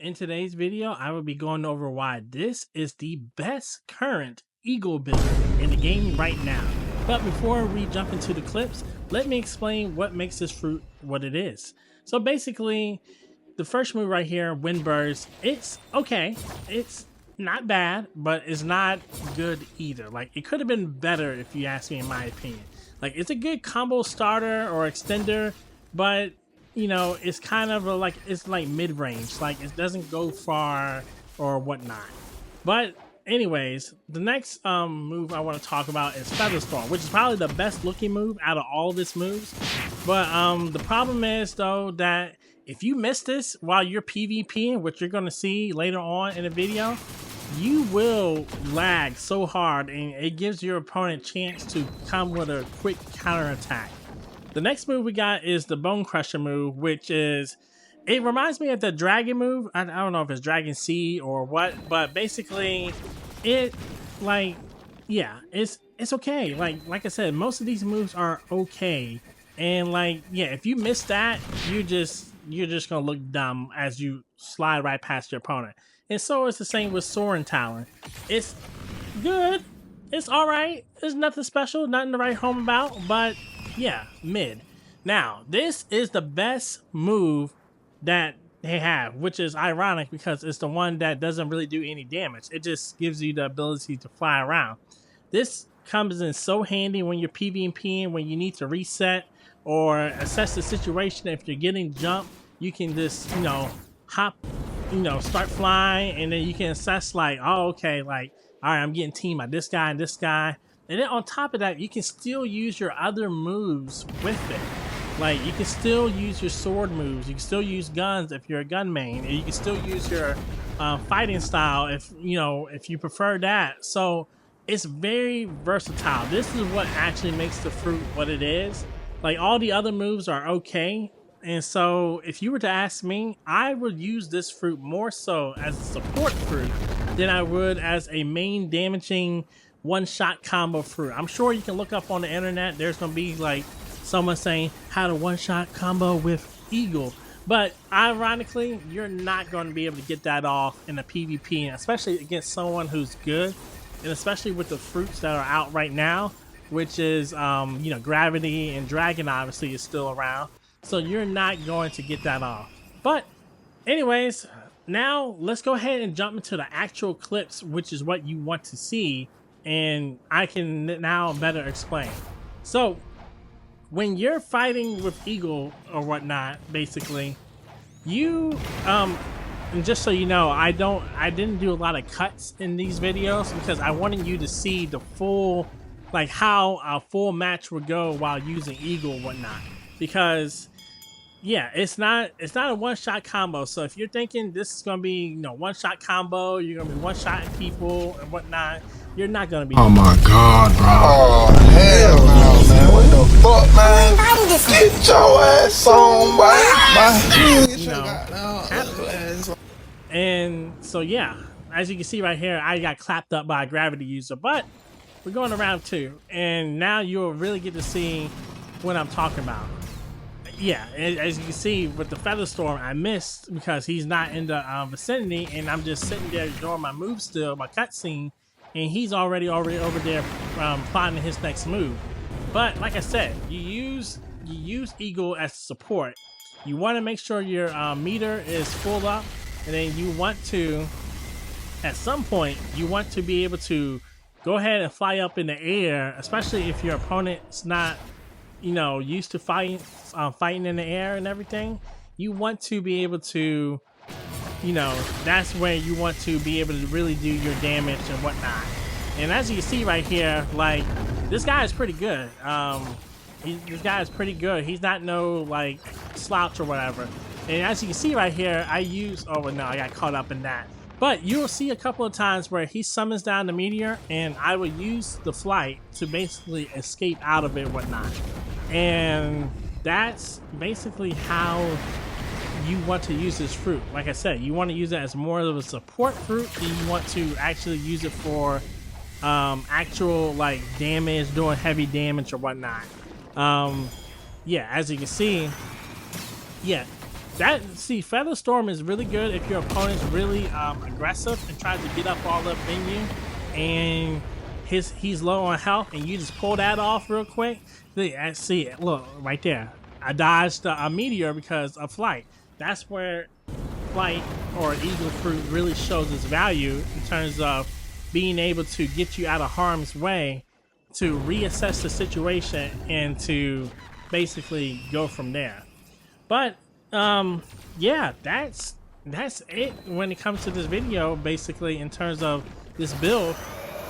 In today's video, I will be going over why this is the best current Eagle build in the game right now. But before we jump into the clips, let me explain what makes this fruit what it is. So basically, the first move right here, Wind Burst, it's okay. It's not bad, but it's not good either. Like, it could have been better if you ask me, in my opinion. Like, it's a good combo starter or extender, but you know, it's kind of it's like mid-range. Like, it doesn't go far or whatnot. But anyways, the next move I want to talk about is Featherstorm, which is probably the best looking move out of all of its moves. But the problem is though that if you miss this while you're PvPing, which you're going to see later on in the video, you will lag so hard and it gives your opponent a chance to come with a quick counterattack. The next move we got is the Bone Crusher move, which is, it reminds me of the Dragon move. I don't know if it's Dragon Seed or what, but basically it, like, yeah, it's okay. Like I said, most of these moves are okay. And like, yeah, if you miss that, you're just gonna look dumb as you slide right past your opponent. And so it's the same with Soaring Talon. It's good. It's all right. There's nothing special, nothing to write home about, but yeah, mid. Now, this is the best move that they have, which is ironic because it's the one that doesn't really do any damage. It just gives you the ability to fly around. This comes in so handy when you're PvPing, when you need to reset or assess the situation. If you're getting jumped, you can just, you know, hop, you know, start flying, and then you can assess like, oh, okay, like, all right, I'm getting teamed by this guy and this guy. And then on top of that, you can still use your other moves with it. Like, you can still use your sword moves. You can still use guns if you're a gun main. And you can still use your fighting style if you prefer that. So it's very versatile. This is what actually makes the fruit what it is. Like, all the other moves are okay. And so if you were to ask me, I would use this fruit more so as a support fruit than I would as a main damaging one-shot combo fruit. I'm sure you can look up on the internet. There's gonna be like someone saying how to one-shot combo with Eagle, but ironically, you're not going to be able to get that off in a PvP, especially against someone who's good, and especially with the fruits that are out right now, which is you know, Gravity and Dragon obviously is still around, so you're not going to get that off. But anyways, now let's go ahead and jump into the actual clips, which is what you want to see. And I can now better explain. So when you're fighting with Eagle or whatnot, basically, you and just so you know, I didn't do a lot of cuts in these videos because I wanted you to see the full, like, how a full match would go while using Eagle and whatnot. Because yeah, it's not a one-shot combo. So if you're thinking this is gonna be, you know, one-shot combo, you're gonna be one-shotting people and whatnot, you're not gonna be. Oh my god, bro. Oh hell no, man. What the fuck, man? Get your ass on, boy. And so yeah, as you can see right here, I got clapped up by a Gravity user, but we're going to round 2, and now you'll really get to see what I'm talking about. Yeah, as you can see with the Featherstorm, I missed because he's not in the vicinity, and I'm just sitting there doing my move still, my cutscene, and he's already over there plotting his next move. But like I said, you use Eagle as support. You want to make sure your meter is full up, and then you want to, at some point, you want to be able to go ahead and fly up in the air, especially if your opponent's not, you know, used to fighting in the air and everything. You want to be able to, you know, that's where you want to be able to really do your damage and whatnot. And as you can see right here, like, this guy is pretty good. This guy is pretty good. He's not no like slouch or whatever. And as you can see right here, I got caught up in that. But you'll see a couple of times where he summons down the meteor, and I will use the flight to basically escape out of it and whatnot. And that's basically how you want to use this fruit. Like I said, you want to use it as more of a support fruit than you want to actually use it for actual like damage, doing heavy damage or whatnot. Yeah, as you can see, yeah, see, Feather Storm is really good if your opponent's really aggressive and tries to get up all up in you, and he's low on health, and you just pull that off real quick. See, look right there. I dodged a meteor because of flight. That's where flight or eagle fruit really shows its value in terms of being able to get you out of harm's way, to reassess the situation, and to basically go from there. But yeah, that's it when it comes to this video. Basically, in terms of this build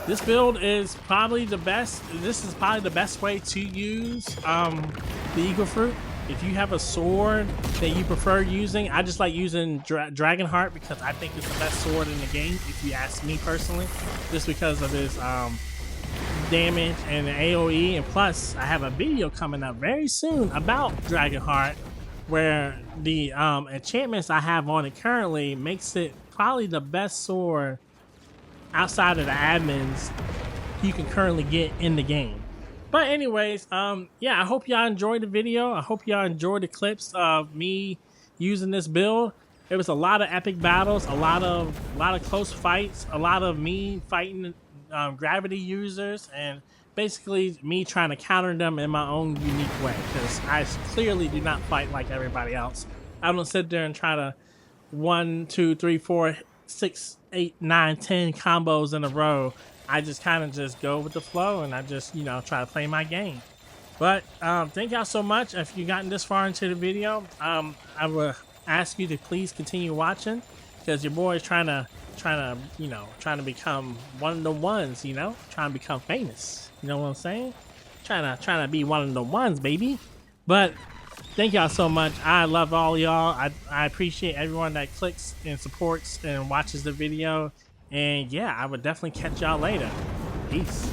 is probably the best. This is probably the best way to use the eagle fruit. If you have a sword that you prefer using, I just like using Dragonheart because I think it's the best sword in the game, if you ask me personally, just because of its damage and the AoE. And plus, I have a video coming up very soon about Dragonheart, where the enchantments I have on it currently makes it probably the best sword outside of the admins you can currently get in the game. But anyways, yeah, I hope y'all enjoyed the video. I hope y'all enjoyed the clips of me using this build. There was a lot of epic battles, a lot of close fights, a lot of me fighting gravity users, and basically me trying to counter them in my own unique way, because I clearly do not fight like everybody else. I don't sit there and try to 1, 2, 3, 4, 6, 8, 9, 10 combos in a row. I just kind of just go with the flow, and I just, you know, try to play my game. But thank y'all so much. If you gotten this far into the video, I will ask you to please continue watching, because your boy is trying to become one of the ones, you know, trying to become famous. You know what I'm saying? Trying to be one of the ones, baby. But thank y'all so much. I love all y'all. I appreciate everyone that clicks and supports and watches the video. And yeah, I would definitely catch y'all later. Peace.